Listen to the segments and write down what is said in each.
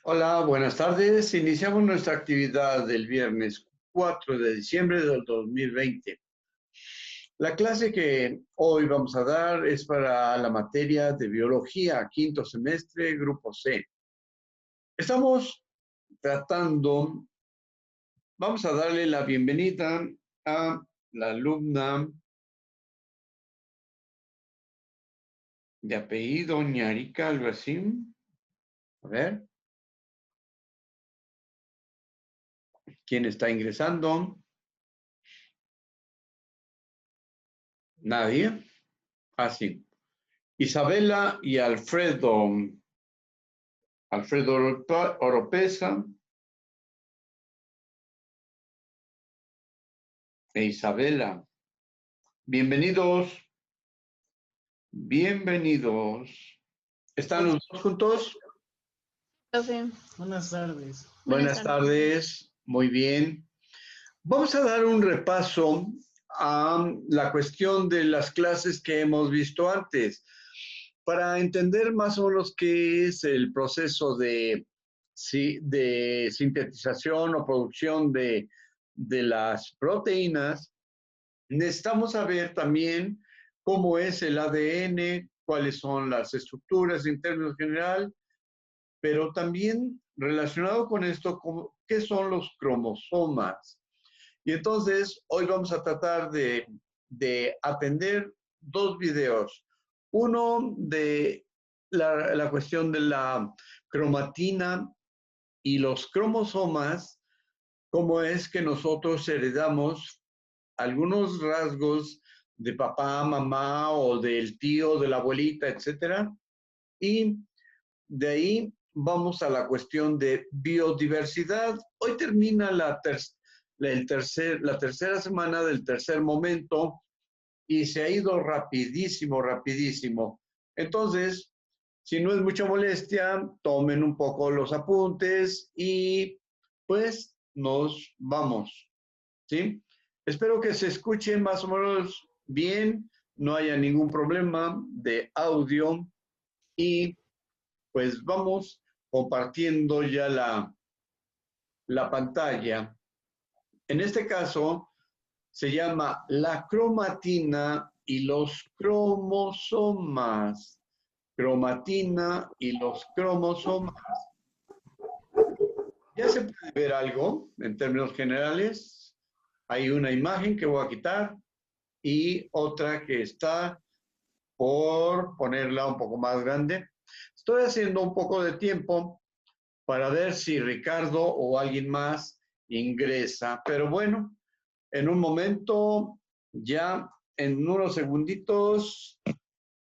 Hola, buenas tardes. Iniciamos nuestra actividad del viernes 4 de diciembre del 2020. La clase que hoy vamos a dar es para la materia de biología, quinto semestre, grupo C. Estamos vamos a darle la bienvenida a la alumna de apellido Ñarica, algo así. A ver. ¿Quién está ingresando? Nadie. Así. Isabela y Alfredo. Alfredo Oropesa e Isabela. Bienvenidos. Bienvenidos. ¿Están los dos juntos? Profe. Buenas tardes. Buenas tardes. Muy bien. Vamos a dar un repaso a la cuestión de las clases que hemos visto antes, para entender más o menos qué es el proceso de sintetización o producción de las proteínas. Necesitamos saber también cómo es el ADN, cuáles son las estructuras en términos general, pero también relacionado con esto, ¿qué son los cromosomas? Y entonces, hoy vamos a tratar de atender dos videos. Uno de la cuestión de la cromatina y los cromosomas, cómo es que nosotros heredamos algunos rasgos de papá, mamá o del tío, de la abuelita, etcétera. Y de ahí vamos a la cuestión de biodiversidad. Hoy termina la tercera semana del tercer momento y se ha ido rapidísimo, rapidísimo. Entonces, si no es mucha molestia, tomen un poco los apuntes y pues nos vamos, ¿sí? Espero que se escuche más o menos bien, no haya ningún problema de audio y pues vamos compartiendo ya la pantalla. En este caso se llama la cromatina y los cromosomas. Cromatina y los cromosomas. Ya se puede ver algo en términos generales. Hay una imagen que voy a quitar y otra que está por ponerla un poco más grande. Estoy haciendo un poco de tiempo para ver si Ricardo o alguien más ingresa. Pero bueno, en un momento, ya en unos segunditos,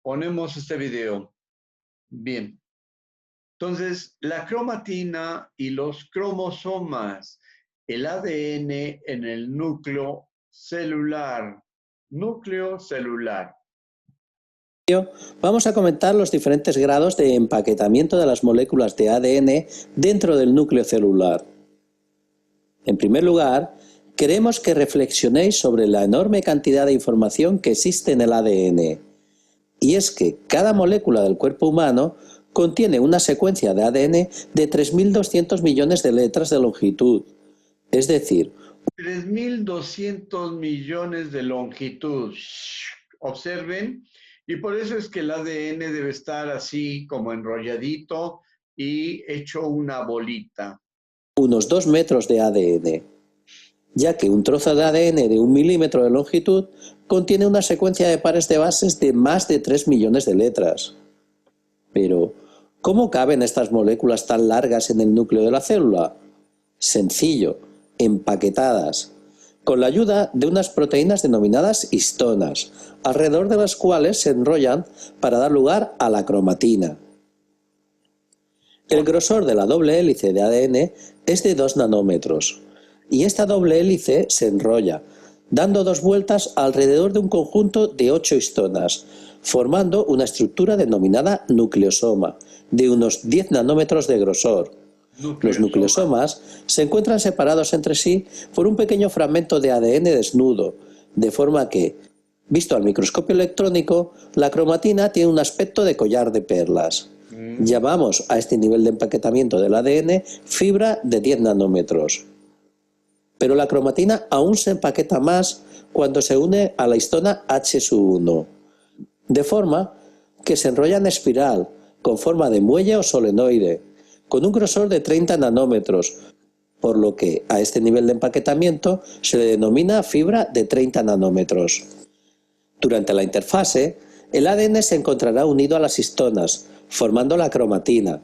ponemos este video. Bien. Entonces, la cromatina y los cromosomas, el ADN en el núcleo celular. Núcleo celular. Vamos a comentar los diferentes grados de empaquetamiento de las moléculas de ADN dentro del núcleo celular. En primer lugar, queremos que reflexionéis sobre la enorme cantidad de información que existe en el ADN. Y es que cada molécula del cuerpo humano contiene una secuencia de ADN de 3.200 millones de letras de longitud. Es decir, 3.200 millones de longitud. Observen. Y por eso es que el ADN debe estar así como enrolladito y hecho una bolita. Unos 2 metros de ADN, ya que un trozo de ADN de 1 milímetro de longitud contiene una secuencia de pares de bases de más de 3 millones de letras. Pero, ¿cómo caben estas moléculas tan largas en el núcleo de la célula? Sencillo, empaquetadas, con la ayuda de unas proteínas denominadas histonas, alrededor de las cuales se enrollan para dar lugar a la cromatina. El grosor de la doble hélice de ADN es de 2 nanómetros, y esta doble hélice se enrolla, dando 2 vueltas alrededor de un conjunto de 8 histonas, formando una estructura denominada nucleosoma, de unos 10 nanómetros de grosor. Los nucleosomas se encuentran separados entre sí por un pequeño fragmento de ADN desnudo, de forma que, Visto al microscopio electrónico, la cromatina tiene un aspecto de collar de perlas. Llamamos a este nivel de empaquetamiento del ADN fibra de 10 nanómetros. Pero la cromatina aún se empaqueta más cuando se une a la histona H1, de forma que se enrolla en espiral, con forma de muelle o solenoide, con un grosor de 30 nanómetros, por lo que a este nivel de empaquetamiento se le denomina fibra de 30 nanómetros. Durante la interfase, el ADN se encontrará unido a las histonas, formando la cromatina,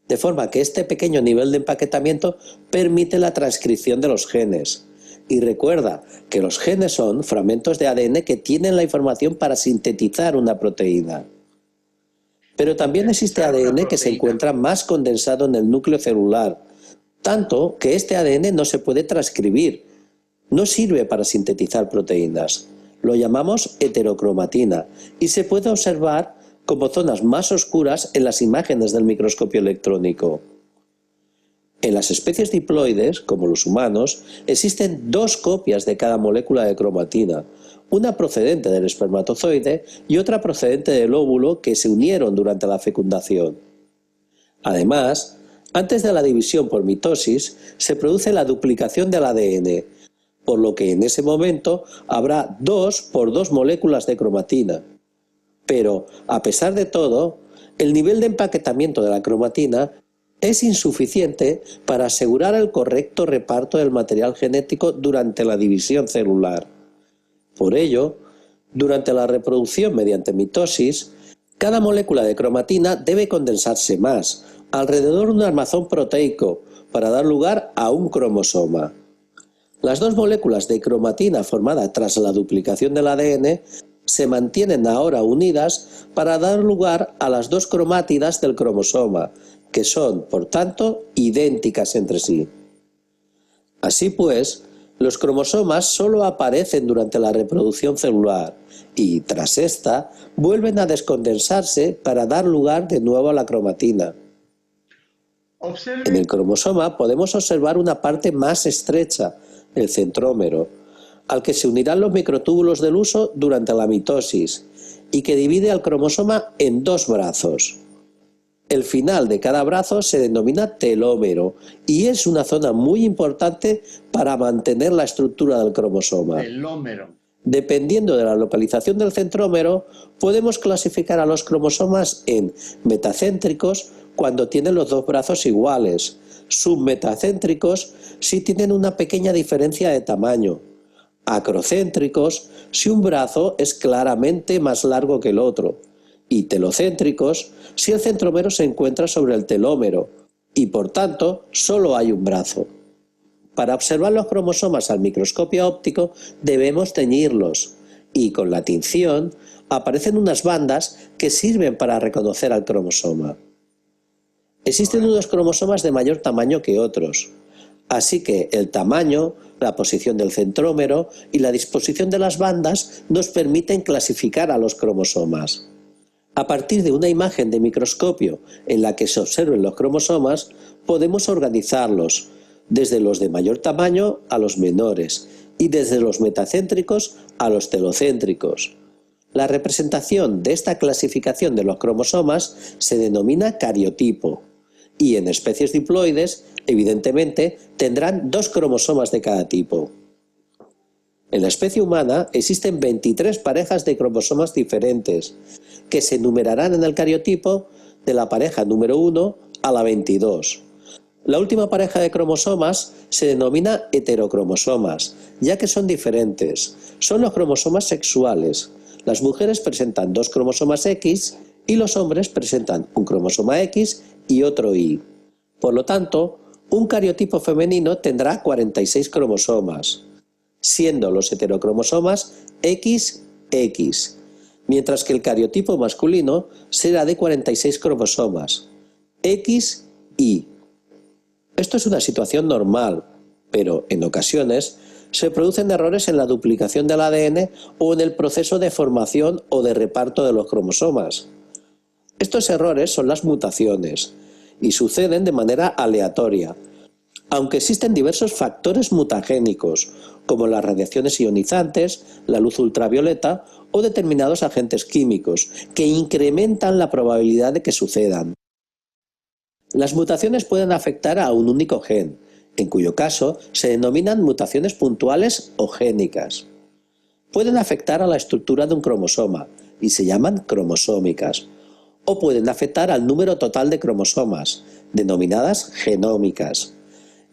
de forma que este pequeño nivel de empaquetamiento permite la transcripción de los genes. Y recuerda que los genes son fragmentos de ADN que tienen la información para sintetizar una proteína. Pero también existe ADN que se encuentra más condensado en el núcleo celular, tanto que este ADN no se puede transcribir, no sirve para sintetizar proteínas. Lo llamamos heterocromatina y se puede observar como zonas más oscuras en las imágenes del microscopio electrónico. En las especies diploides, como los humanos, existen dos copias de cada molécula de cromatina, una procedente del espermatozoide y otra procedente del óvulo que se unieron durante la fecundación. Además, antes de la división por mitosis, se produce la duplicación del ADN, por lo que en ese momento habrá 2 por 2 moléculas de cromatina. Pero, a pesar de todo, el nivel de empaquetamiento de la cromatina es insuficiente para asegurar el correcto reparto del material genético durante la división celular. Por ello, durante la reproducción mediante mitosis, cada molécula de cromatina debe condensarse más, alrededor de un armazón proteico, para dar lugar a un cromosoma. Las dos moléculas de cromatina formadas tras la duplicación del ADN se mantienen ahora unidas para dar lugar a las dos cromátidas del cromosoma, que son, por tanto, idénticas entre sí. Así pues, los cromosomas solo aparecen durante la reproducción celular y, tras esta, vuelven a descondensarse para dar lugar de nuevo a la cromatina. En el cromosoma podemos observar una parte más estrecha, el centrómero, al que se unirán los microtúbulos del huso durante la mitosis y que divide al cromosoma en dos brazos. El final de cada brazo se denomina telómero y es una zona muy importante para mantener la estructura del cromosoma. Telómero. Dependiendo de la localización del centrómero, podemos clasificar a los cromosomas en metacéntricos cuando tienen los dos brazos iguales, submetacéntricos si tienen una pequeña diferencia de tamaño, acrocéntricos si un brazo es claramente más largo que el otro, y telocéntricos si el centrómero se encuentra sobre el telómero y por tanto solo hay un brazo. Para observar los cromosomas al microscopio óptico debemos teñirlos y con la tinción aparecen unas bandas que sirven para reconocer al cromosoma. Existen unos cromosomas de mayor tamaño que otros, así que el tamaño, la posición del centrómero y la disposición de las bandas nos permiten clasificar a los cromosomas. A partir de una imagen de microscopio en la que se observen los cromosomas, podemos organizarlos, desde los de mayor tamaño a los menores y desde los metacéntricos a los telocéntricos. La representación de esta clasificación de los cromosomas se denomina cariotipo y en especies diploides, evidentemente, tendrán dos cromosomas de cada tipo. En la especie humana existen 23 parejas de cromosomas diferentes, que se numerarán en el cariotipo de la pareja número 1 a la 22. La última pareja de cromosomas se denomina heterocromosomas, ya que son diferentes. Son los cromosomas sexuales. Las mujeres presentan dos cromosomas X y los hombres presentan un cromosoma X y otro Y. Por lo tanto, un cariotipo femenino tendrá 46 cromosomas, siendo los heterocromosomas XX, mientras que el cariotipo masculino será de 46 cromosomas, XY. Esto es una situación normal, pero en ocasiones se producen errores en la duplicación del ADN o en el proceso de formación o de reparto de los cromosomas. Estos errores son las mutaciones y suceden de manera aleatoria, Aunque existen diversos factores mutagénicos, como las radiaciones ionizantes, la luz ultravioleta o determinados agentes químicos, que incrementan la probabilidad de que sucedan. Las mutaciones pueden afectar a un único gen, en cuyo caso se denominan mutaciones puntuales o génicas. Pueden afectar a la estructura de un cromosoma y se llaman cromosómicas, o pueden afectar al número total de cromosomas, denominadas genómicas.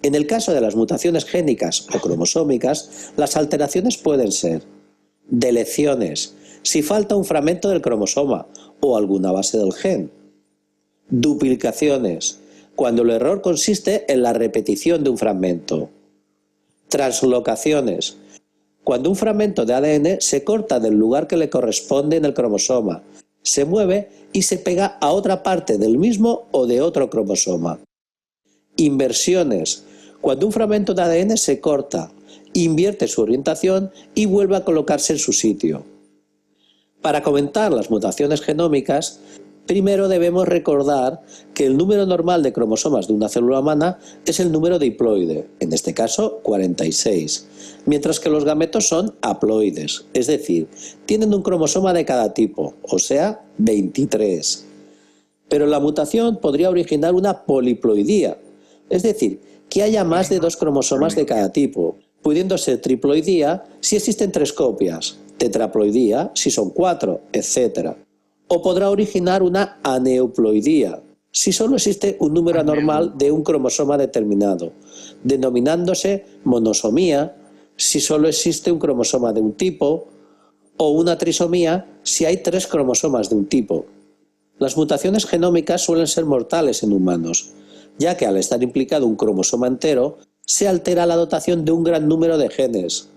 En el caso de las mutaciones génicas o cromosómicas, las alteraciones pueden ser deleciones, si falta un fragmento del cromosoma o alguna base del gen; duplicaciones, cuando el error consiste en la repetición de un fragmento; translocaciones, cuando un fragmento de ADN se corta del lugar que le corresponde en el cromosoma, se mueve y se pega a otra parte del mismo o de otro cromosoma; inversiones, cuando un fragmento de ADN se corta, invierte su orientación y vuelve a colocarse en su sitio. Para comentar las mutaciones genómicas, primero debemos recordar que el número normal de cromosomas de una célula humana es el número diploide, en este caso 46, mientras que los gametos son haploides, es decir, tienen un cromosoma de cada tipo, o sea, 23. Pero la mutación podría originar una poliploidía, es decir, que haya más de 2 cromosomas de cada tipo, pudiendo ser triploidía si existen 3 copias, tetraploidía si son 4, etc. O podrá originar una aneuploidía, si solo existe un número anormal de un cromosoma determinado, denominándose monosomía si solo existe un cromosoma de un tipo, o una trisomía si hay 3 cromosomas de un tipo. Las mutaciones genómicas suelen ser mortales en humanos, ya que al estar implicado un cromosoma entero, se altera la dotación de un gran número de genes.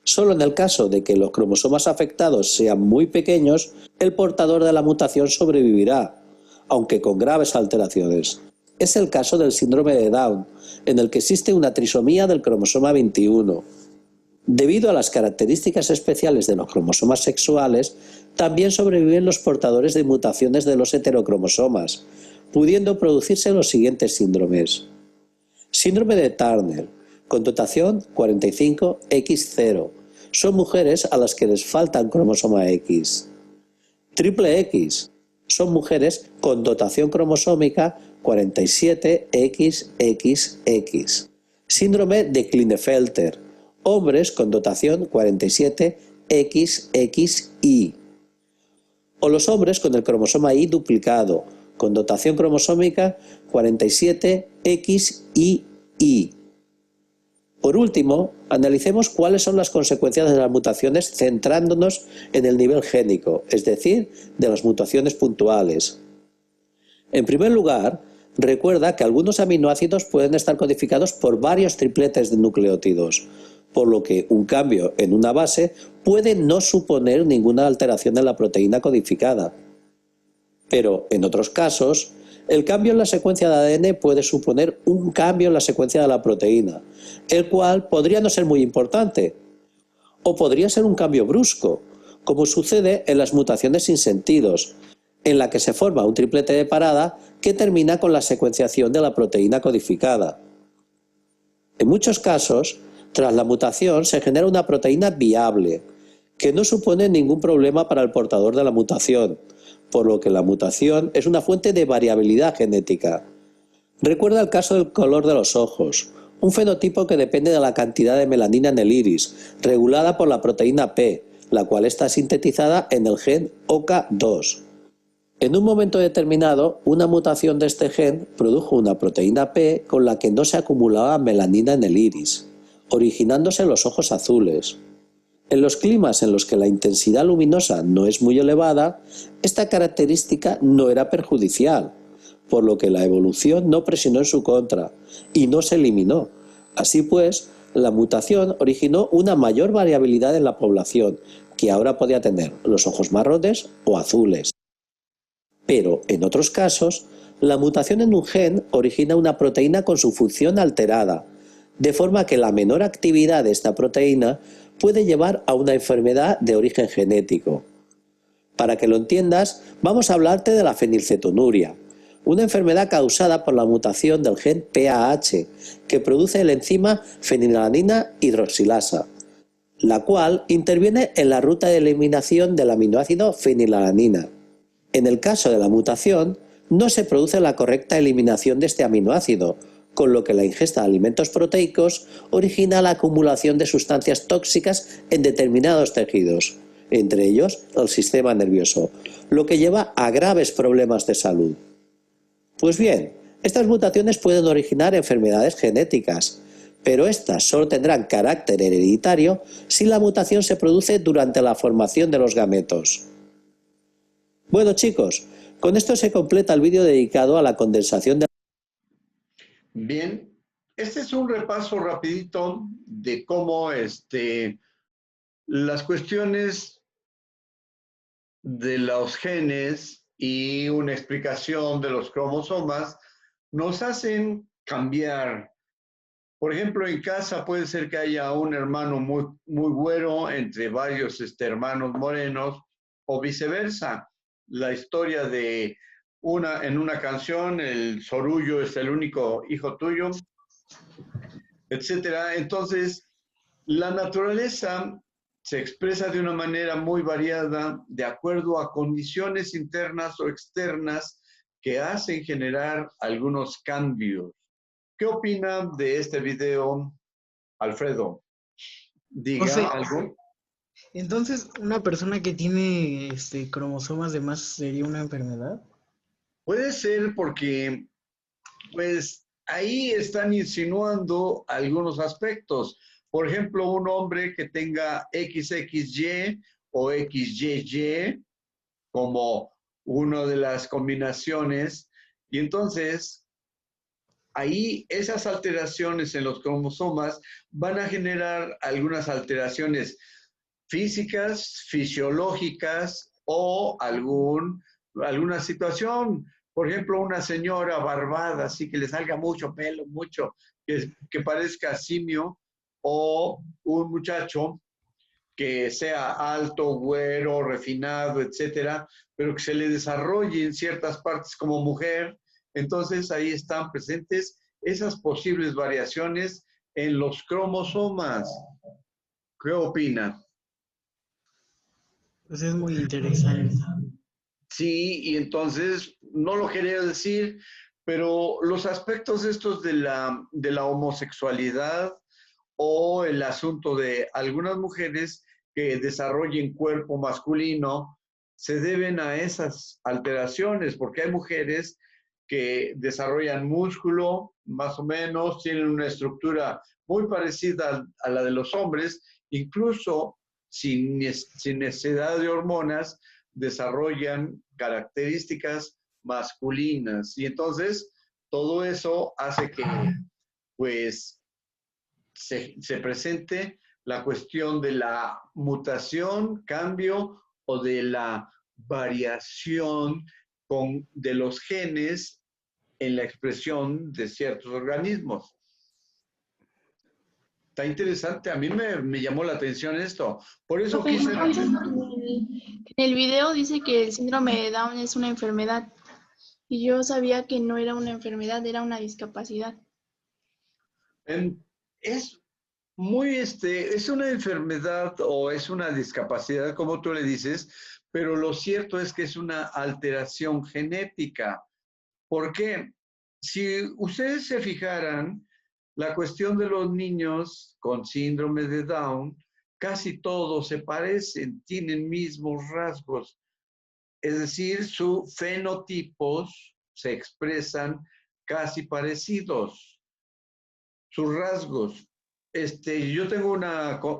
Solo en el caso de que los cromosomas afectados sean muy pequeños, el portador de la mutación sobrevivirá, aunque con graves alteraciones. Es el caso del síndrome de Down, en el que existe una trisomía del cromosoma 21. Debido a las características especiales de los cromosomas sexuales, también sobreviven los portadores de mutaciones de los heterocromosomas, pudiendo producirse los siguientes síndromes. Síndrome de Turner, con dotación 45X0. Son mujeres a las que les falta un cromosoma X. Triple X. Son mujeres con dotación cromosómica 47XXX. Síndrome de Klinefelter. Hombres con dotación 47XXY. O los hombres con el cromosoma Y duplicado, con dotación cromosómica 47XYY. Por último, analicemos cuáles son las consecuencias de las mutaciones centrándonos en el nivel génico, es decir, de las mutaciones puntuales. En primer lugar, recuerda que algunos aminoácidos pueden estar codificados por varios tripletes de nucleótidos, por lo que un cambio en una base puede no suponer ninguna alteración en la proteína codificada. Pero, en otros casos, el cambio en la secuencia de ADN puede suponer un cambio en la secuencia de la proteína, el cual podría no ser muy importante, o podría ser un cambio brusco, como sucede en las mutaciones sin sentidos, en la que se forma un triplete de parada que termina con la secuenciación de la proteína codificada. En muchos casos, tras la mutación se genera una proteína viable, que no supone ningún problema para el portador de la mutación, por lo que la mutación es una fuente de variabilidad genética. Recuerda el caso del color de los ojos, un fenotipo que depende de la cantidad de melanina en el iris, regulada por la proteína P, la cual está sintetizada en el gen OCA2. En un momento determinado, una mutación de este gen produjo una proteína P con la que no se acumulaba melanina en el iris, originándose los ojos azules. En los climas en los que la intensidad luminosa no es muy elevada, esta característica no era perjudicial, por lo que la evolución no presionó en su contra y no se eliminó. Así pues, la mutación originó una mayor variabilidad en la población, que ahora podía tener los ojos marrones o azules. Pero, en otros casos, la mutación en un gen origina una proteína con su función alterada, de forma que la menor actividad de esta proteína puede llevar a una enfermedad de origen genético. Para que lo entiendas, vamos a hablarte de la fenilcetonuria, una enfermedad causada por la mutación del gen PAH, que produce la enzima fenilalanina hidroxilasa, la cual interviene en la ruta de eliminación del aminoácido fenilalanina. En el caso de la mutación, no se produce la correcta eliminación de este aminoácido, con lo que la ingesta de alimentos proteicos origina la acumulación de sustancias tóxicas en determinados tejidos, entre ellos el sistema nervioso, lo que lleva a graves problemas de salud. Pues bien, estas mutaciones pueden originar enfermedades genéticas, pero estas solo tendrán carácter hereditario si la mutación se produce durante la formación de los gametos. Bueno, chicos, con esto se completa el vídeo dedicado a la condensación de... Bien, este es un repaso rapidito de cómo las cuestiones de los genes y una explicación de los cromosomas nos hacen cambiar. Por ejemplo, en casa puede ser que haya un hermano muy güero entre varios hermanos morenos o viceversa. La historia de en una canción, el sorullo es el único hijo tuyo, etcétera. Entonces, la naturaleza se expresa de una manera muy variada de acuerdo a condiciones internas o externas que hacen generar algunos cambios. ¿Qué opina de este video, Alfredo? Diga José, algo. entonces, ¿una persona que tiene cromosomas de más sería una enfermedad? Puede ser porque, pues, ahí están insinuando algunos aspectos. Por ejemplo, un hombre que tenga XXY o XYY como una de las combinaciones, y entonces ahí esas alteraciones en los cromosomas van a generar algunas alteraciones físicas, fisiológicas o alguna situación. Por ejemplo, una señora barbada, así que le salga mucho pelo, que parezca simio, o un muchacho que sea alto, güero, refinado, etcétera, pero que se le desarrolle en ciertas partes como mujer. Entonces ahí están presentes esas posibles variaciones en los cromosomas. ¿Qué opina? Pues es muy interesante. Sí, y entonces no lo quería decir, pero los aspectos estos de la homosexualidad o el asunto de algunas mujeres que desarrollen cuerpo masculino se deben a esas alteraciones, porque hay mujeres que desarrollan músculo, más o menos, tienen una estructura muy parecida a la de los hombres, incluso sin necesidad de hormonas, desarrollan características masculinas. Y entonces, todo eso hace que, pues, se presente la cuestión de la mutación, cambio o de la variación de los genes en la expresión de ciertos organismos. Está interesante, a mí me llamó la atención esto. Por eso Profe, quise... entonces en el video dice que el síndrome de Down es una enfermedad y yo sabía que no era una enfermedad, era una discapacidad. Es es una enfermedad o es una discapacidad, como tú le dices, pero lo cierto es que es una alteración genética. ¿Por qué? Si ustedes se fijaran, la cuestión de los niños con síndrome de Down, casi todos se parecen, tienen mismos rasgos. Es decir, sus fenotipos se expresan casi parecidos, sus rasgos. Yo tengo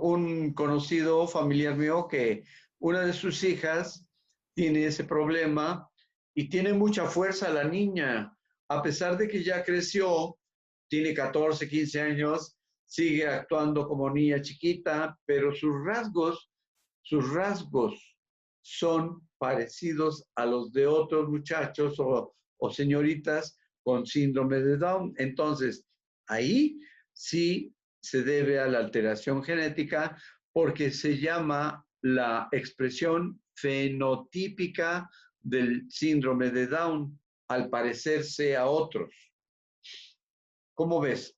un conocido familiar mío que una de sus hijas tiene ese problema y tiene mucha fuerza la niña. A pesar de que ya creció, tiene 14, 15 años, sigue actuando como niña chiquita, pero sus rasgos son parecidos a los de otros muchachos o señoritas con síndrome de Down. Entonces, ahí sí se debe a la alteración genética porque se llama la expresión fenotípica del síndrome de Down. al parecerse a otros. ¿Cómo ves?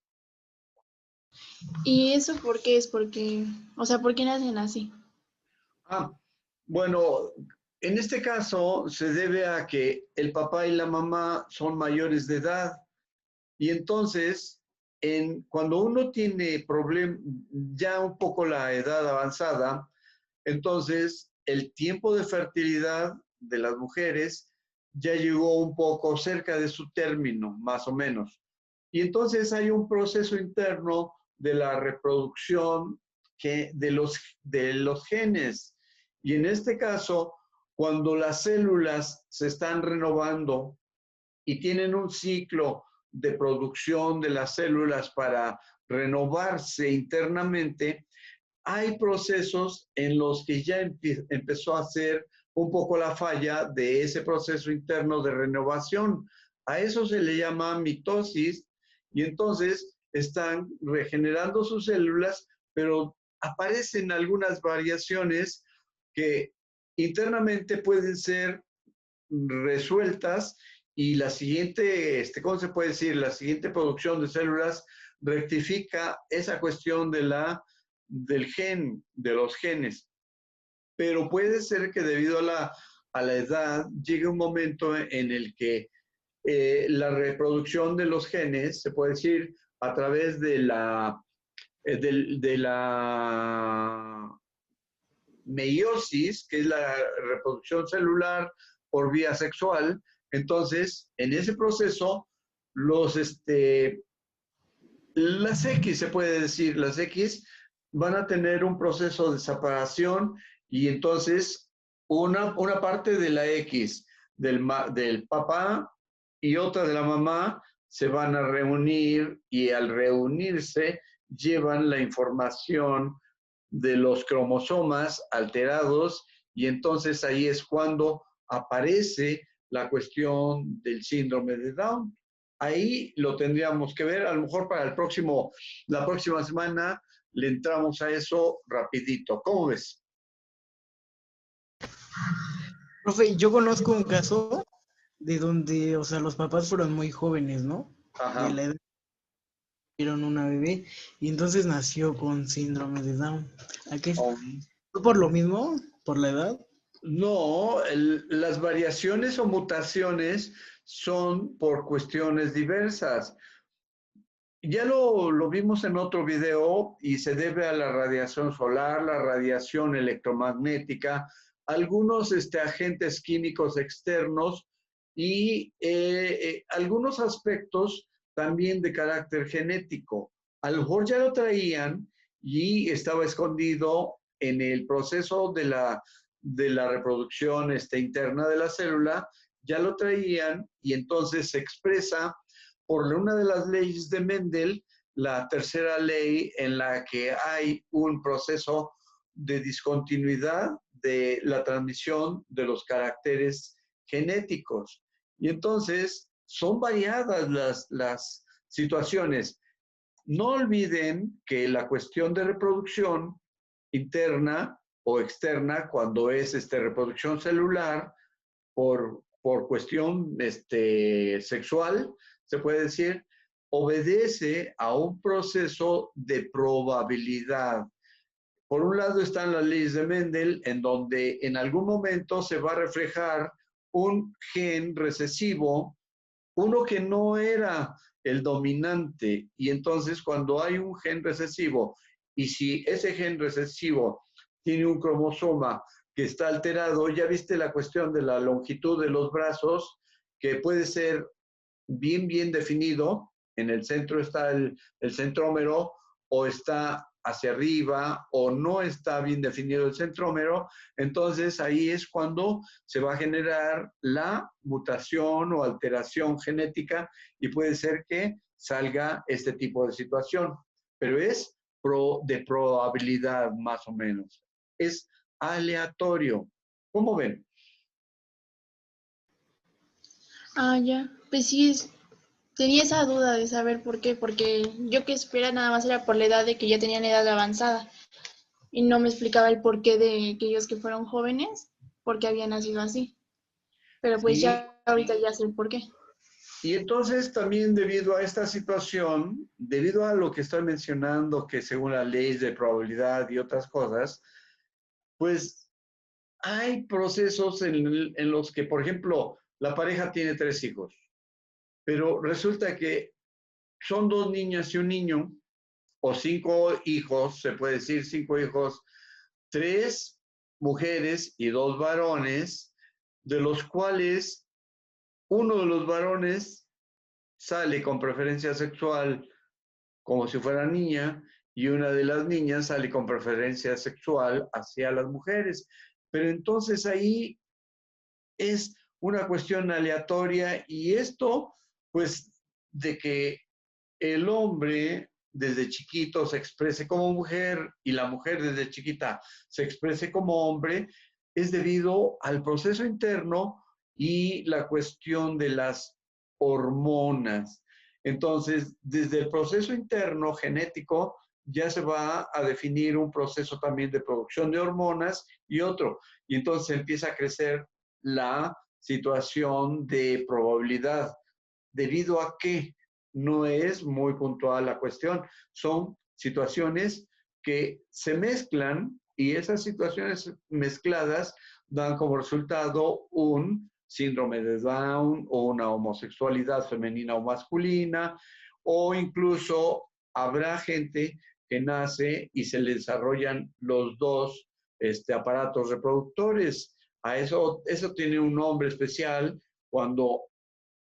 ¿Y eso por qué es? Porque, o sea, ¿por qué nacen así? Bueno, en este caso se debe a que el papá y la mamá son mayores de edad y entonces cuando uno tiene ya un poco la edad avanzada, entonces el tiempo de fertilidad de las mujeres ya llegó un poco cerca de su término, más o menos. Y entonces hay un proceso interno de la reproducción de los genes. Y en este caso, cuando las células se están renovando y tienen un ciclo de producción de las células para renovarse internamente, hay procesos en los que ya empezó a hacer un poco la falla de ese proceso interno de renovación. A eso se le llama mitosis y entonces están regenerando sus células, pero aparecen algunas variaciones que internamente pueden ser resueltas y la siguiente, ¿cómo se puede decir? La siguiente producción de células rectifica esa cuestión del gen, de los genes. Pero puede ser que debido a la edad llegue un momento en el que la reproducción de los genes, se puede decir, a través de la meiosis, que es la reproducción celular por vía sexual. Entonces, en ese proceso, las X, se puede decir, las X van a tener un proceso de separación y entonces una parte de la X del papá y otra de la mamá se van a reunir y al reunirse llevan la información de los cromosomas alterados y entonces ahí es cuando aparece la cuestión del síndrome de Down. Ahí lo tendríamos que ver, a lo mejor para la próxima semana le entramos a eso rapidito. ¿Cómo ves? Profe, yo conozco un caso de donde, o sea, los papás fueron muy jóvenes, ¿no? Ajá. De la edad tuvieron una bebé y entonces nació con síndrome de Down. ¿A qué? ¿Fue por lo mismo? ¿Por la edad? No, las variaciones o mutaciones son por cuestiones diversas. Ya lo vimos en otro video y se debe a la radiación solar, la radiación electromagnética, algunos agentes químicos externos y algunos aspectos también de carácter genético. A lo mejor ya lo traían y estaba escondido en el proceso de la reproducción interna de la célula, ya lo traían y entonces se expresa por una de las leyes de Mendel, la tercera ley en la que hay un proceso de discontinuidad de la transmisión de los caracteres genéticos. Y entonces son variadas las situaciones. No olviden que la cuestión de reproducción interna o externa, cuando es reproducción celular, por cuestión sexual, se puede decir, obedece a un proceso de probabilidad. Por un lado están las leyes de Mendel, en donde en algún momento se va a reflejar un gen recesivo, uno que no era el dominante, y entonces cuando hay un gen recesivo, y si ese gen recesivo tiene un cromosoma que está alterado, ya viste la cuestión de la longitud de los brazos, que puede ser bien definido, en el centro está el centrómero, o está hacia arriba, o no está bien definido el centrómero, entonces ahí es cuando se va a generar la mutación o alteración genética y puede ser que salga este tipo de situación, pero es de probabilidad más o menos, es aleatorio. ¿Cómo ven? Ya. Pues sí, tenía esa duda de saber por qué, porque yo que espera nada más era por la edad de que ya tenían edad avanzada y no me explicaba el porqué de aquellos que fueron jóvenes, porque habían nacido así. Pero pues Sí, ya ahorita ya sé el porqué. Y entonces también debido a esta situación, debido a lo que estoy mencionando, que según las leyes de probabilidad y otras cosas, pues hay procesos en los que, por ejemplo, la pareja tiene 3 hijos, pero resulta que son 2 niñas y un niño, o 5 hijos, se puede decir 5 hijos, 3 mujeres y 2 varones, de los cuales uno de los varones sale con preferencia sexual como si fuera niña y una de las niñas sale con preferencia sexual hacia las mujeres. Pero entonces ahí es una cuestión aleatoria y esto, pues, de que el hombre desde chiquito se exprese como mujer y la mujer desde chiquita se exprese como hombre, es debido al proceso interno y la cuestión de las hormonas. Entonces, desde el proceso interno genético ya se va a definir un proceso también de producción de hormonas y otro. Y entonces empieza a crecer la situación de probabilidad. ¿Debido a qué? No es muy puntual la cuestión. Son situaciones que se mezclan y esas situaciones mezcladas dan como resultado un síndrome de Down o una homosexualidad femenina o masculina, o incluso habrá gente que nace y se le desarrollan los 2 aparatos reproductores. Eso tiene un nombre especial cuando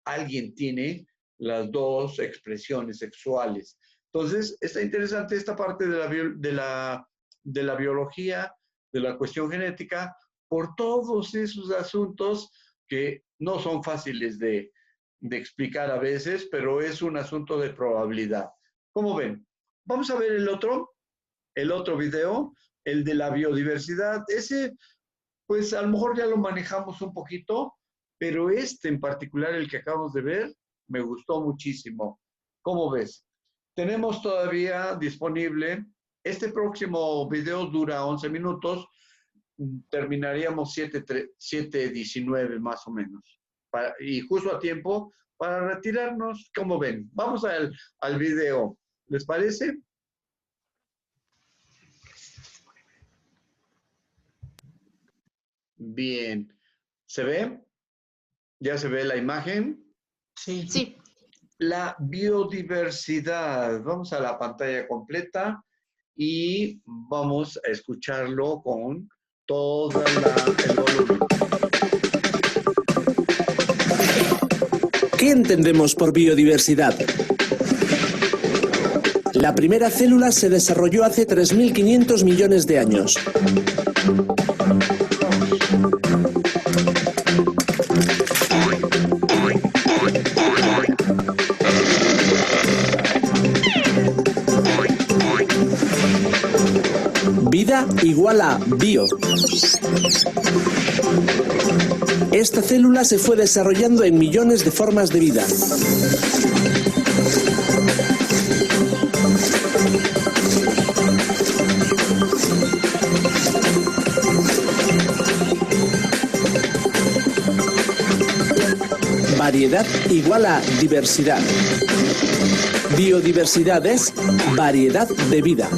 alguien tiene las 2 expresiones sexuales. Entonces, está interesante esta parte de la biología, de la cuestión genética, por todos esos asuntos que no son fáciles de explicar a veces, pero es un asunto de probabilidad. ¿Cómo ven? Vamos a ver el otro video, el de la biodiversidad. Ese, pues a lo mejor ya lo manejamos un poquito, pero en particular, el que acabamos de ver, me gustó muchísimo. ¿Cómo ves? Tenemos todavía disponible, este próximo video dura 11 minutos, terminaríamos 7:19 más o menos, y justo a tiempo para retirarnos. ¿Cómo ven? Vamos al video, ¿les parece? Bien, ¿se ve? ¿Ya se ve la imagen? Sí. Sí. La biodiversidad. Vamos a la pantalla completa y vamos a escucharlo con todo el volumen. ¿Qué entendemos por biodiversidad? La primera célula se desarrolló hace 3.500 millones de años. Vida igual a bio. Esta célula se fue desarrollando en millones de formas de vida. Variedad igual a diversidad. Biodiversidad es variedad de vida.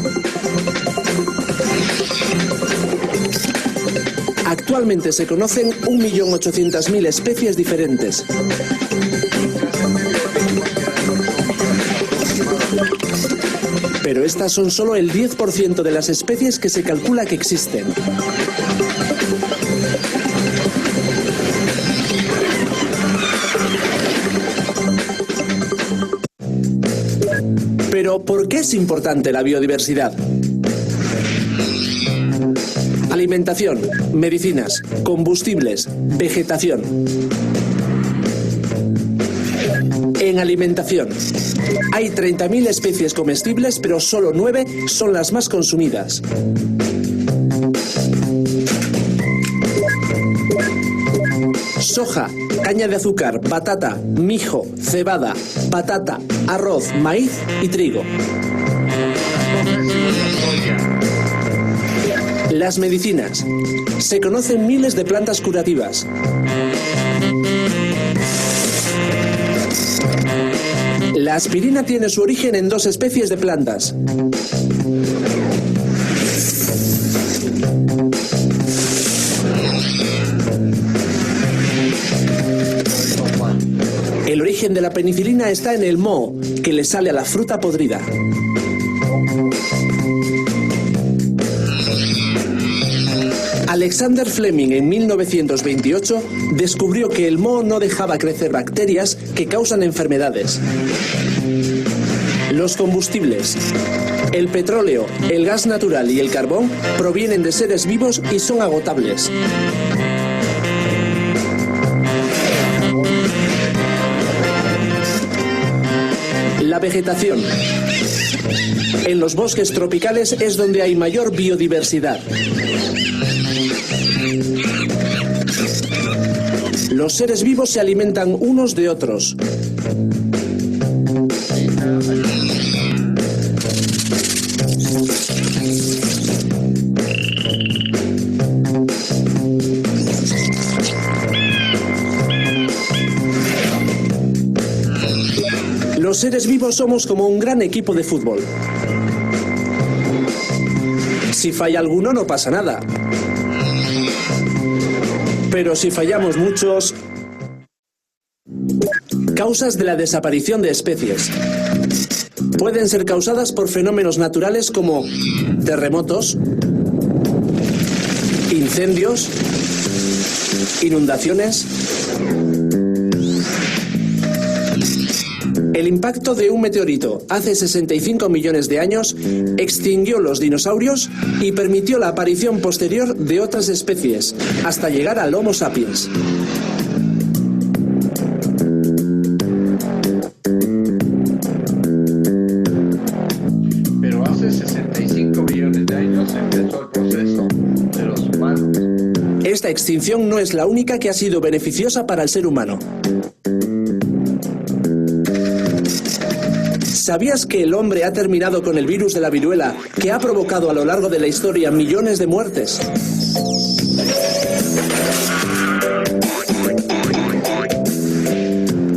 Actualmente se conocen 1.800.000 especies diferentes. Pero estas son solo el 10% de las especies que se calcula que existen. Pero, ¿por qué es importante la biodiversidad? Alimentación, medicinas, combustibles, vegetación. En alimentación, hay 30.000 especies comestibles, pero solo 9 son las más consumidas. Soja, caña de azúcar, batata, mijo, cebada, patata, arroz, maíz y trigo. Las medicinas. Se conocen miles de plantas curativas. La aspirina tiene su origen en 2 especies de plantas. El origen de la penicilina está en el moho que le sale a la fruta podrida. Alexander Fleming en 1928 descubrió que el moho no dejaba crecer bacterias que causan enfermedades. Los combustibles, el petróleo, el gas natural y el carbón provienen de seres vivos y son agotables. La vegetación. En los bosques tropicales es donde hay mayor biodiversidad. Los seres vivos se alimentan unos de otros. Los seres vivos somos como un gran equipo de fútbol. Si falla alguno no pasa nada. Pero si fallamos muchos... Causas de la desaparición de especies. Pueden ser causadas por fenómenos naturales como terremotos, incendios, inundaciones. El impacto de un meteorito hace 65 millones de años extinguió los dinosaurios y permitió la aparición posterior de otras especies, hasta llegar al Homo sapiens. Pero hace 65 millones de años empezó el proceso de los humanos. Esta extinción no es la única que ha sido beneficiosa para el ser humano. ¿Sabías que el hombre ha terminado con el virus de la viruela que ha provocado a lo largo de la historia millones de muertes?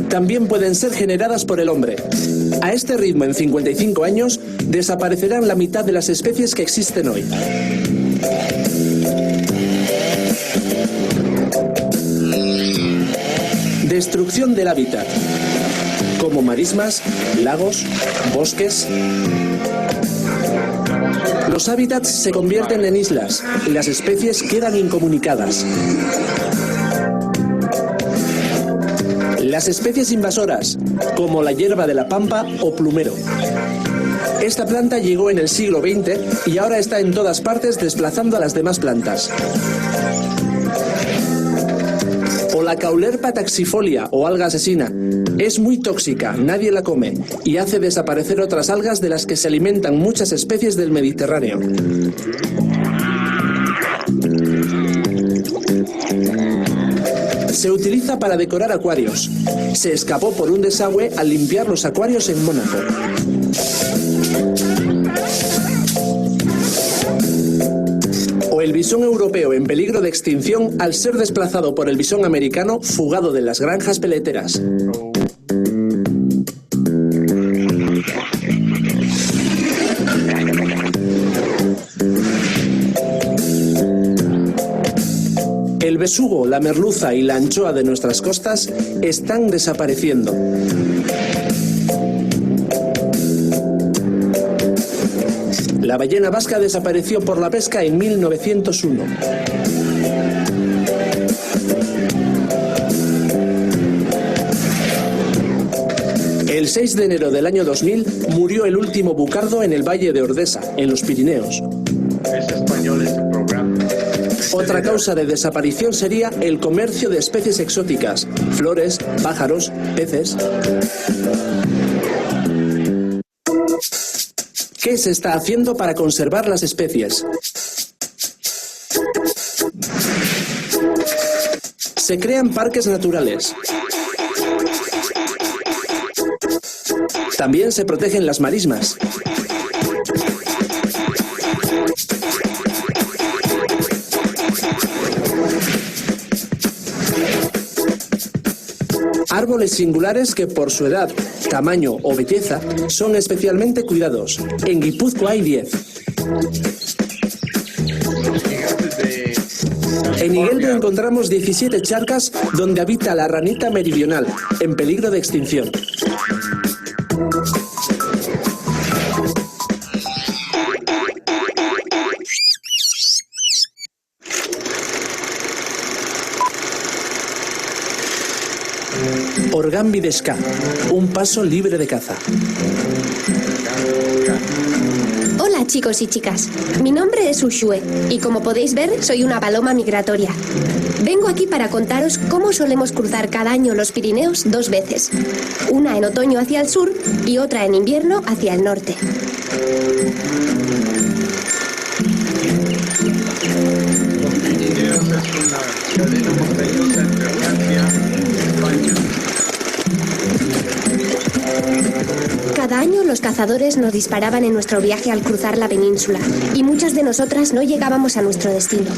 También pueden ser generadas por el hombre. A este ritmo, en 55 años, desaparecerán la mitad de las especies que existen hoy. Destrucción del hábitat, como marismas, lagos, bosques. Los hábitats se convierten en islas y las especies quedan incomunicadas. Las especies invasoras, como la hierba de la pampa o plumero. Esta planta llegó en el siglo XX y ahora está en todas partes desplazando a las demás plantas. O la Caulerpa taxifolia o alga asesina. Es muy tóxica, nadie la come y hace desaparecer otras algas de las que se alimentan muchas especies del Mediterráneo. Se utiliza para decorar acuarios. Se escapó por un desagüe al limpiar los acuarios en Mónaco. O el bisón europeo en peligro de extinción al ser desplazado por el bisón americano fugado de las granjas peleteras. El besugo, la merluza y la anchoa de nuestras costas están desapareciendo. La ballena vasca desapareció por la pesca en 1901. El 6 de enero del año 2000 murió el último bucardo en el Valle de Ordesa, en los Pirineos. Es español este programa. Otra causa de desaparición sería el comercio de especies exóticas, flores, pájaros, peces. ¿Qué se está haciendo para conservar las especies? Se crean parques naturales. También se protegen las marismas. Árboles singulares que por su edad, tamaño o belleza son especialmente cuidados. En Guipúzcoa hay 10. En Igeldo encontramos 17 charcas donde habita la ranita meridional, en peligro de extinción. Orgambidesca, un paso libre de caza. Hola chicos y chicas, mi nombre es Ushue y como podéis ver soy una paloma migratoria. Vengo aquí para contaros cómo solemos cruzar cada año los Pirineos 2 veces, una en otoño hacia el sur y otra en invierno hacia el norte. Cada año los cazadores nos disparaban en nuestro viaje al cruzar la península y muchas de nosotras no llegábamos a nuestro destino.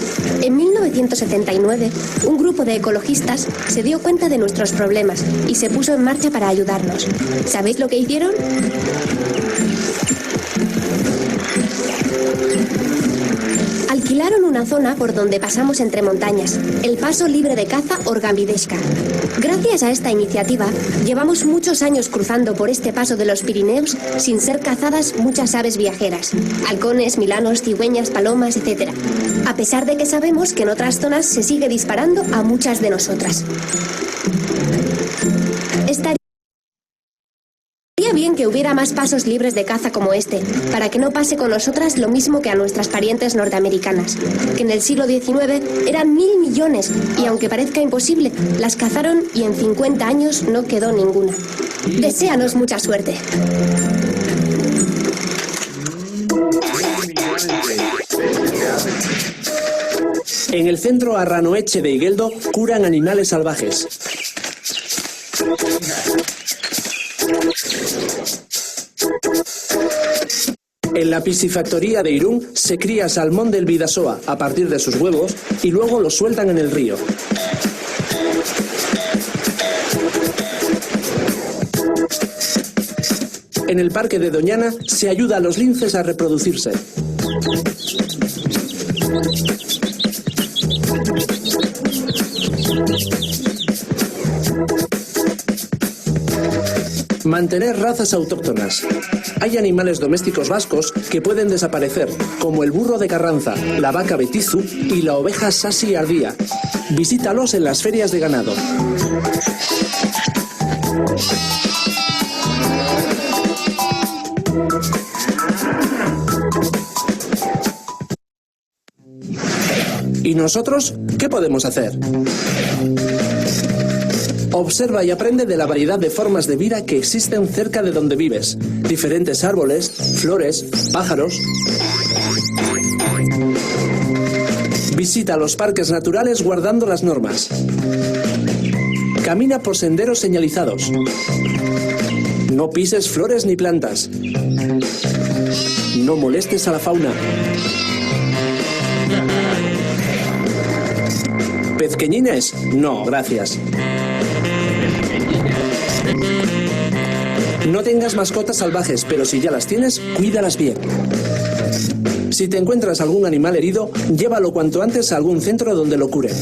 En 1979, un grupo de ecologistas se dio cuenta de nuestros problemas y se puso en marcha para ayudarnos. ¿Sabéis lo que hicieron? Alquilaron una zona por donde pasamos entre montañas, el paso libre de caza Orgambidesca. Gracias a esta iniciativa, llevamos muchos años cruzando por este paso de los Pirineos sin ser cazadas muchas aves viajeras, halcones, milanos, cigüeñas, palomas, etc. A pesar de que sabemos que en otras zonas se sigue disparando a muchas de nosotras. Estaría bien que hubiera más pasos libres de caza como este, para que no pase con nosotras lo mismo que a nuestras parientes norteamericanas, que en el siglo XIX eran 1.000 millones y aunque parezca imposible, las cazaron y en 50 años no quedó ninguna. Deséanos mucha suerte. En el centro Arranoeche de Igeldo curan animales salvajes. En la piscifactoría de Irún se cría salmón del Bidasoa a partir de sus huevos y luego los sueltan en el río. En el parque de Doñana se ayuda a los linces a reproducirse. Mantener razas autóctonas. Hay animales domésticos vascos que pueden desaparecer, como el burro de Carranza, la vaca betizu y la oveja sasi ardía. Visítalos en las ferias de ganado. ¿Y nosotros qué podemos hacer? Observa y aprende de la variedad de formas de vida que existen cerca de donde vives. Diferentes árboles, flores, pájaros. Visita los parques naturales guardando las normas. Camina por senderos señalizados. No pises flores ni plantas. No molestes a la fauna. ¿Pezqueñines? No, gracias. No tengas mascotas salvajes, pero si ya las tienes, cuídalas bien. Si te encuentras algún animal herido, llévalo cuanto antes a algún centro donde lo curen.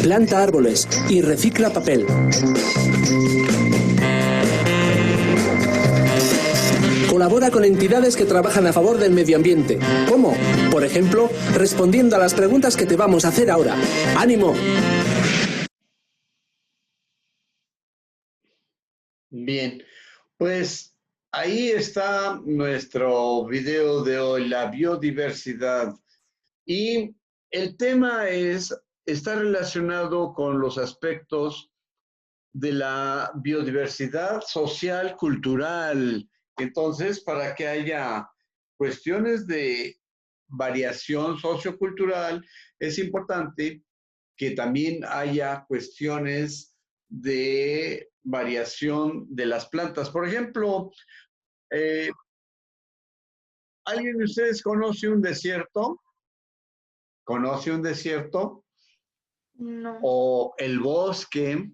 Planta árboles y recicla papel. Colabora con entidades que trabajan a favor del medio ambiente. ¿Cómo? Por ejemplo, respondiendo a las preguntas que te vamos a hacer ahora. ¡Ánimo! Bien, pues ahí está nuestro video de hoy, la biodiversidad. Y el tema está relacionado con los aspectos de la biodiversidad social, cultural. Entonces, para que haya cuestiones de variación sociocultural, es importante que también haya cuestiones de variación de las plantas. Por ejemplo, ¿Alguien de ustedes conoce un desierto? ¿Conoce un desierto? No. O el bosque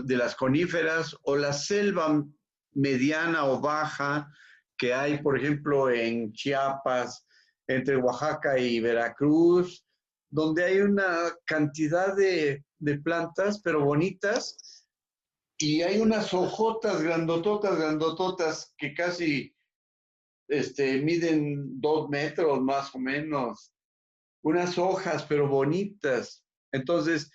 de las coníferas o la selva mediana o baja que hay, por ejemplo, en Chiapas, entre Oaxaca y Veracruz, donde hay una cantidad de plantas, pero bonitas, y hay unas hojotas grandototas, que casi miden 2 metros más o menos, unas hojas, pero bonitas. Entonces,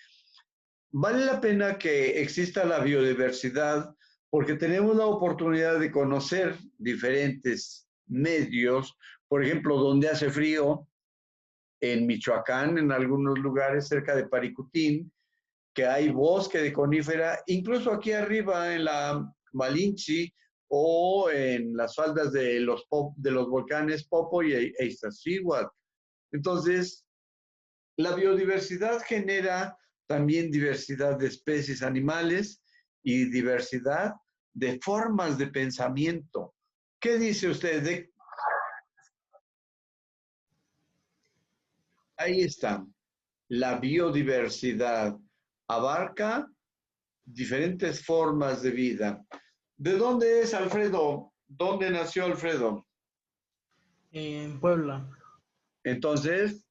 vale la pena que exista la biodiversidad porque tenemos la oportunidad de conocer diferentes medios, por ejemplo, donde hace frío, en Michoacán, en algunos lugares cerca de Paricutín, que hay bosque de conífera, incluso aquí arriba en la Malinche o en las faldas de los volcanes Popo e Iztaccíhuatl. Entonces, la biodiversidad genera también diversidad de especies animales y diversidad de formas de pensamiento. ¿Qué dice usted? Ahí está. La biodiversidad abarca diferentes formas de vida. ¿De dónde es Alfredo? ¿Dónde nació Alfredo? En Puebla. Entonces,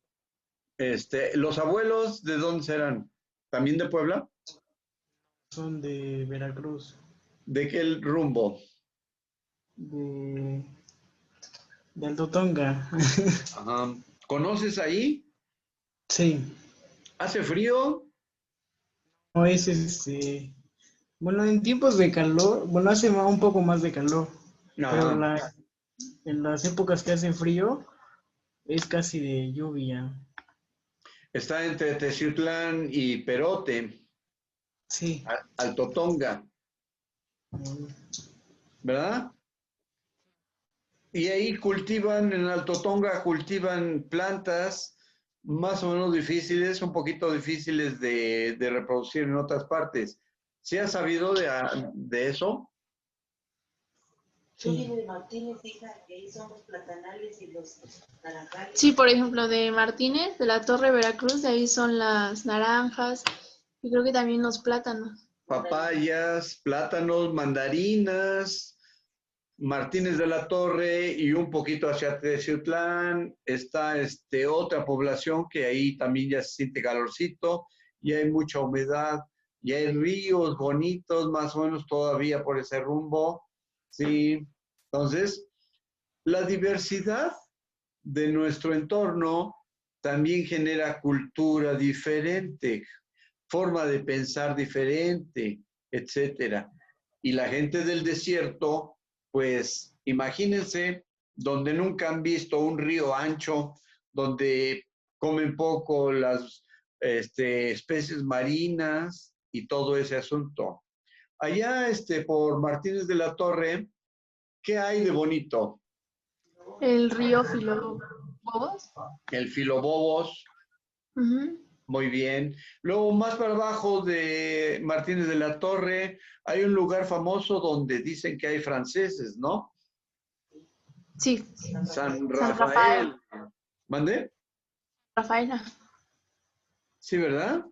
¿los abuelos de dónde serán? ¿También de Puebla? Son de Veracruz. ¿De qué rumbo? De Alto Tonga. Ajá. ¿Conoces ahí? Sí. ¿Hace frío? No es bueno, en tiempos de calor, bueno, hace un poco más de calor, pero Ajá. en las épocas que hace frío es casi de lluvia. Está entre Teciutlán y Perote, Sí. Alto Tonga, ¿verdad? Y ahí en Alto Tonga cultivan plantas más o menos difíciles, un poquito difíciles de reproducir en otras partes. ¿Sí has sabido de eso? Yo vine de Martínez, hija, que ahí son los platanales y los naranjales. Sí, por ejemplo, de Martínez, de la Torre Veracruz, de ahí son las naranjas y creo que también los plátanos. Papayas, plátanos, mandarinas, Martínez de la Torre y un poquito hacia Teciutlán. Está otra población que ahí también ya se siente calorcito y hay mucha humedad y hay ríos bonitos más o menos todavía por ese rumbo. Sí, entonces la diversidad de nuestro entorno también genera cultura diferente, forma de pensar diferente, etcétera. Y la gente del desierto, pues imagínense, donde nunca han visto un río ancho, donde comen poco las especies marinas y todo ese asunto. Allá por Martínez de la Torre, ¿qué hay de bonito? El río Filobobos. El Filobobos. Muy bien. Luego, más para abajo de Martínez de la Torre, hay un lugar famoso donde dicen que hay franceses, ¿no? Sí. San Rafael. ¿Mande? Rafaela. Sí, ¿verdad?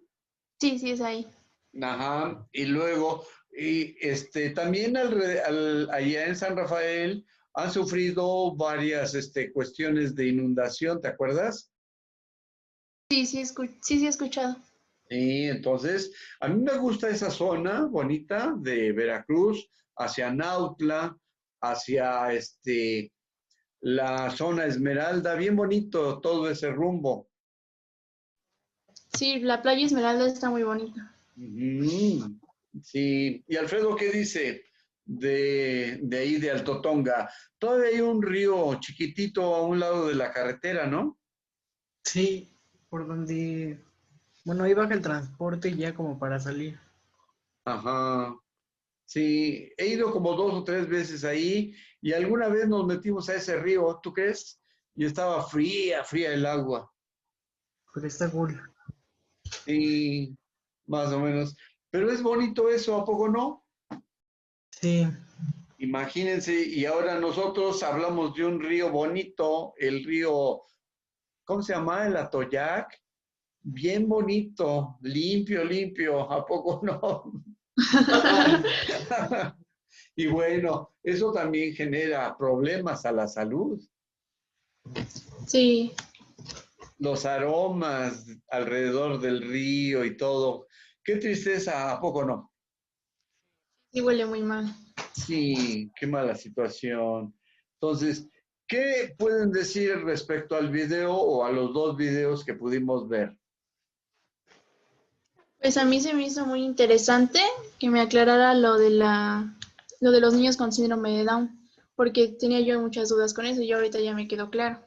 Sí, sí, es ahí. Ajá. Y luego, también allá en San Rafael han sufrido varias cuestiones de inundación, ¿te acuerdas? Sí, sí, sí, he escuchado. Sí, entonces, a mí me gusta esa zona bonita de Veracruz, hacia Nautla, hacia la zona Esmeralda, bien bonito todo ese rumbo. Sí, la playa Esmeralda está muy bonita. Sí, y Alfredo, ¿qué dice de ahí de Alto Tonga? Todavía hay un río chiquitito a un lado de la carretera, ¿no? Sí, por donde, bueno, ahí baja el transporte ya como para salir. Ajá. Sí, he ido como 2 o 3 veces ahí y alguna vez nos metimos a ese río, ¿tú crees? Y estaba fría el agua. Pero está cool. Sí, más o menos. Pero es bonito eso, ¿a poco no? Sí. Imagínense, y ahora nosotros hablamos de un río bonito, el río, ¿cómo se llama? El Atoyac. Bien bonito, limpio, limpio, ¿a poco no? Y bueno, eso también genera problemas a la salud. Sí, Los aromas alrededor del río y todo. Qué tristeza, ¿a poco no? sí huele muy mal. Sí, qué mala situación. Entonces, ¿qué pueden decir respecto al video o a los dos videos que pudimos ver? Pues a mí se me hizo muy interesante que me aclarara lo de los niños con síndrome de Down, porque tenía yo muchas dudas con eso y ahorita ya me quedó claro.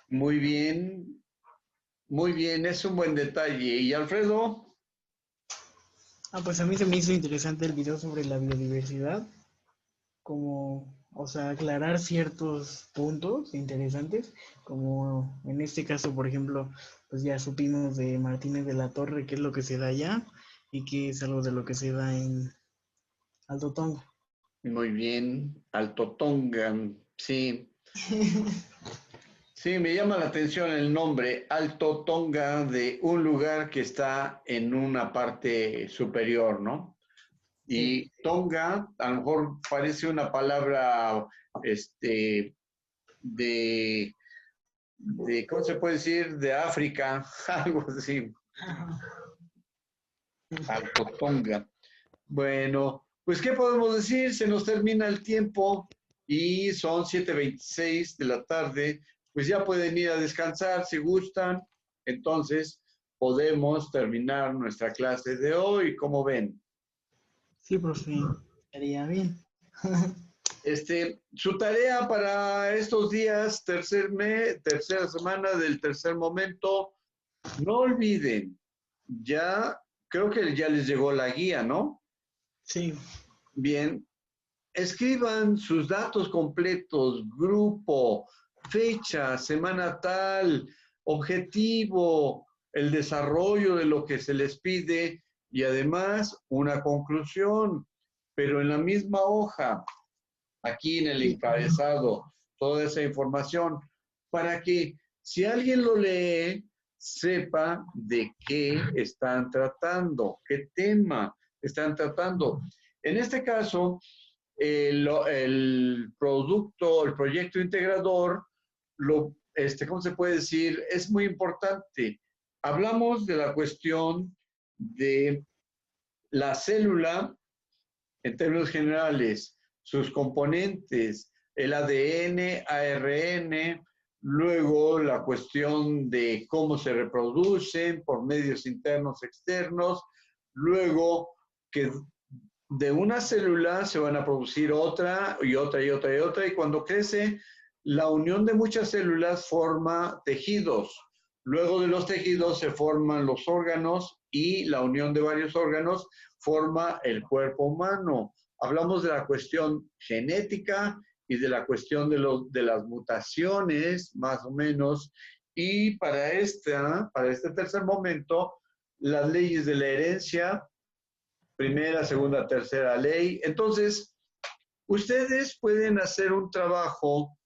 Muy bien, es un buen detalle. ¿Y Alfredo? Pues a mí se me hizo interesante el video sobre la biodiversidad, como, o sea, aclarar ciertos puntos interesantes, como en este caso, por ejemplo, pues ya supimos de Martínez de la Torre qué es lo que se da allá y qué es algo de lo que se da en Alto Tonga. Muy bien, Alto Tonga, sí. Sí, me llama la atención el nombre, Alto Tonga, de un lugar que está en una parte superior, ¿no? Y Tonga, a lo mejor parece una palabra, de, ¿cómo se puede decir? De África, algo así, Alto Tonga. Bueno, pues, ¿qué podemos decir? Se nos termina el tiempo y son 7:26 de la tarde. Pues ya pueden ir a descansar si gustan. Entonces, podemos terminar nuestra clase de hoy. ¿Cómo ven? Sí, profe, estaría bien. Su tarea para estos días, tercera semana del tercer momento, no olviden, ya creo que ya les llegó la guía, ¿no? Sí, Bien, escriban sus datos completos, grupo, fecha, semana tal, objetivo, el desarrollo de lo que se les pide y además una conclusión, pero en la misma hoja, aquí en el sí, encabezado, toda esa información, para que si alguien lo lee, sepa de qué están tratando, qué tema están tratando. En este caso, el producto, el proyecto integrador, ¿cómo se puede decir? Es muy importante. Hablamos de la cuestión de la célula en términos generales, sus componentes, el ADN, ARN, luego la cuestión de cómo se reproducen por medios internos, externos, luego que de una célula se van a producir otra y otra y otra y otra, y cuando crece, la unión de muchas células forma tejidos. Luego de los tejidos se forman los órganos y la unión de varios órganos forma el cuerpo humano. Hablamos de la cuestión genética y de la cuestión de las mutaciones, más o menos, y para este tercer momento, las leyes de la herencia, primera, segunda, tercera ley. Entonces, ustedes pueden hacer un trabajo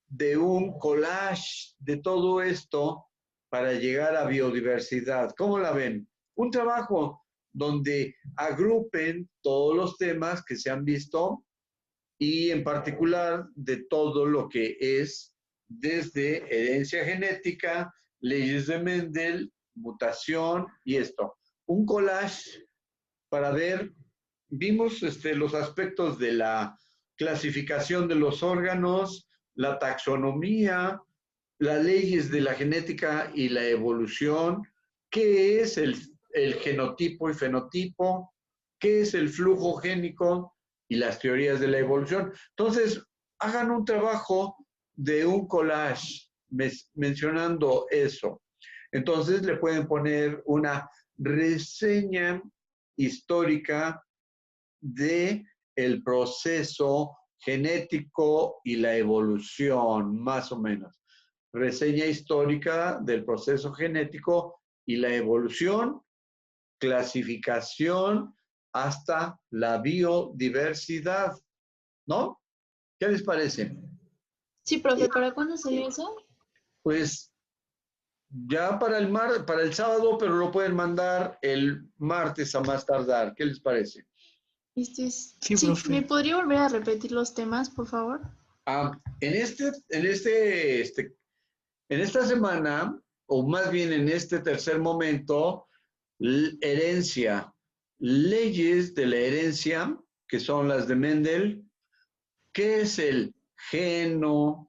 de un collage de todo esto para llegar a biodiversidad. ¿Cómo la ven? Un trabajo donde agrupen todos los temas que se han visto y en particular de todo lo que es desde herencia genética, leyes de Mendel, mutación y esto. Un collage para ver, vimos los aspectos de la clasificación de los órganos, la taxonomía, las leyes de la genética y la evolución, qué es el genotipo y fenotipo, qué es el flujo génico y las teorías de la evolución. Entonces, hagan un trabajo de un collage mencionando eso. Entonces, le pueden poner una reseña histórica de el proceso genético y la evolución, más o menos. Reseña histórica del proceso genético y la evolución, clasificación hasta la biodiversidad. ¿no? ¿Qué les parece? Sí, profe, ¿para cuándo sería eso? Pues ya para el sábado, pero lo pueden mandar el martes a más tardar. ¿Qué les parece? Sí, Sí, profe. ¿me podría volver a repetir los temas, por favor? En esta semana, o más bien en este tercer momento, herencia, leyes de la herencia, que son las de Mendel. ¿Qué es el genotipo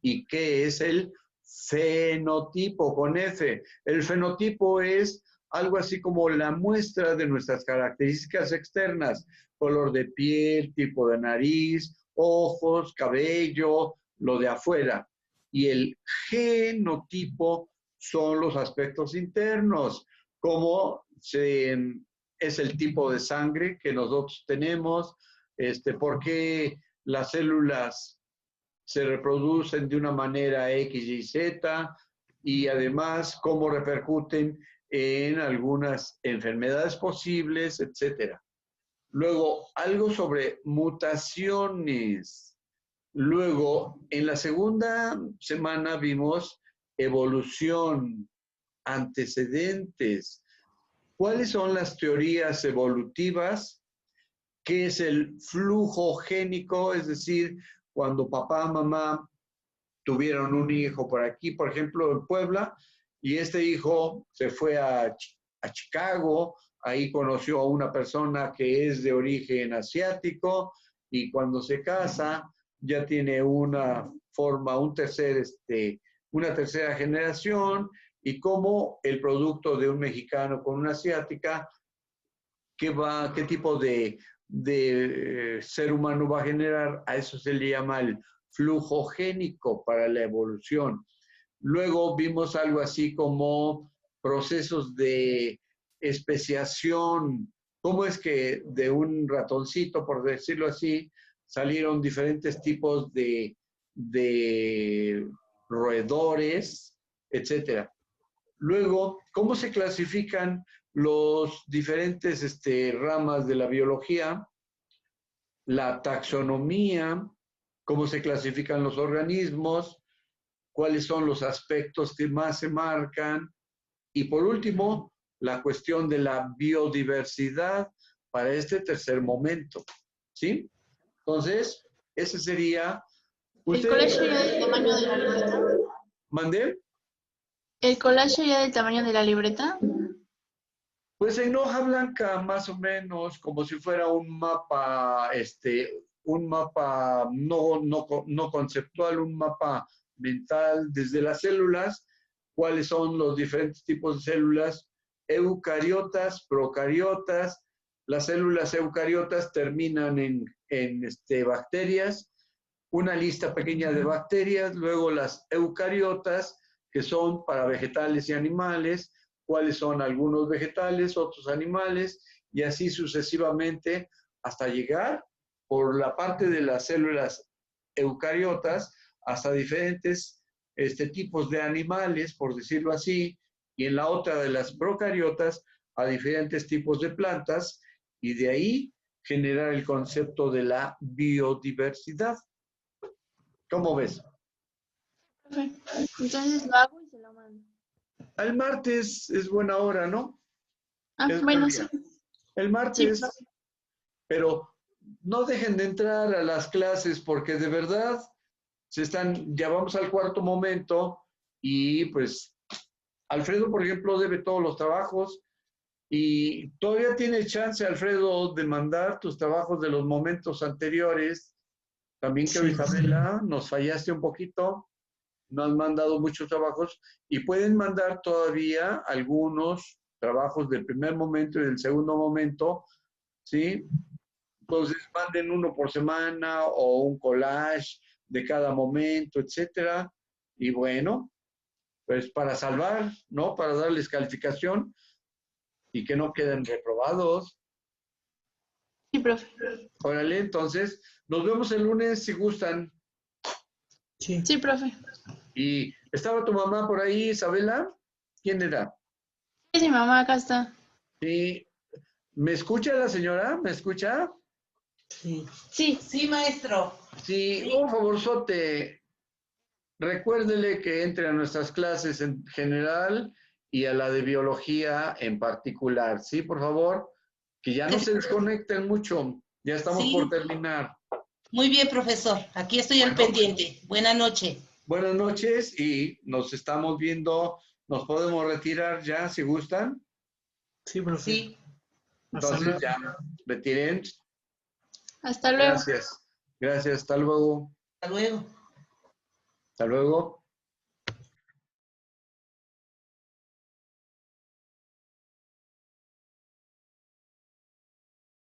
y qué es el fenotipo con F? El fenotipo es algo así como la muestra de nuestras características externas, color de piel, tipo de nariz, ojos, cabello, lo de afuera. Y el genotipo son los aspectos internos, como es el tipo de sangre que nosotros tenemos, por qué las células se reproducen de una manera X, Y, Z, y además cómo repercuten en algunas enfermedades posibles, etcétera. Luego, algo sobre mutaciones. Luego, en la segunda semana vimos evolución, antecedentes. ¿Cuáles son las teorías evolutivas? ¿Qué es el flujo génico? Es decir, cuando papá, mamá tuvieron un hijo por aquí, por ejemplo, en Puebla, y este hijo se fue a Chicago, ahí conoció a una persona que es de origen asiático, y cuando se casa ya tiene una forma, una tercera generación, y como el producto de un mexicano con una asiática, qué tipo de ser humano va a generar, a eso se le llama el flujo génico para la evolución. Luego vimos algo así como procesos de especiación, cómo es que de un ratoncito, por decirlo así, salieron diferentes tipos de roedores, etcétera. Luego, ¿cómo se clasifican los diferentes ramas de la biología? La taxonomía, cómo se clasifican los organismos, cuáles son los aspectos que más se marcan. Y por último, la cuestión de la biodiversidad para este tercer momento. ¿Sí? Entonces, ese sería... ¿El collage ya del tamaño de la libreta? ¿Mandé? ¿El collage ya del tamaño de la libreta? Pues en hoja blanca, más o menos, como si fuera un mapa no conceptual, un mapa mental desde las células, cuáles son los diferentes tipos de células, eucariotas, procariotas. Las células eucariotas terminan en bacterias, una lista pequeña de bacterias, luego las eucariotas, que son para vegetales y animales, cuáles son algunos vegetales, otros animales, y así sucesivamente hasta llegar por la parte de las células eucariotas hasta diferentes tipos de animales, por decirlo así, y en la otra de las procariotas a diferentes tipos de plantas, y de ahí generar el concepto de la biodiversidad. ¿Cómo ves? Entonces lo hago y se lo mando. El martes es buena hora, ¿no? Bueno, sí. El martes, Sí. pero no dejen de entrar a las clases porque de verdad ya vamos al cuarto momento y pues Alfredo, por ejemplo, debe todos los trabajos y todavía tienes chance, Alfredo, de mandar tus trabajos de los momentos anteriores. También que Isabela, nos fallaste un poquito, no han mandado muchos trabajos y pueden mandar todavía algunos trabajos del primer momento y del segundo momento, ¿sí? Entonces manden uno por semana o un collage de cada momento, etcétera. Y bueno, pues para salvar, ¿no? Para darles calificación y que no queden reprobados. Sí, profe. Órale, entonces, nos vemos el lunes si gustan. Sí, profe. ¿Y estaba tu mamá por ahí, Isabela? ¿Quién era? Es mi mamá, acá está. Sí. ¿Me escucha la señora? ¿Me escucha? Sí. Sí, Sí, maestro. Sí, por favor, Sote, recuérdele que entre a nuestras clases en general y a la de biología en particular. Sí, por favor, que ya no se desconecten mucho. Ya estamos por Sí. terminar. Muy bien, profesor. Aquí estoy al Bueno. pendiente. Buenas noches. Buenas noches y nos estamos viendo. Nos podemos retirar ya, si gustan. Sí, profe. Sí. Hasta Entonces luego. ya, retiren. hasta luego. Gracias. Gracias. Hasta luego. Hasta luego. Hasta luego.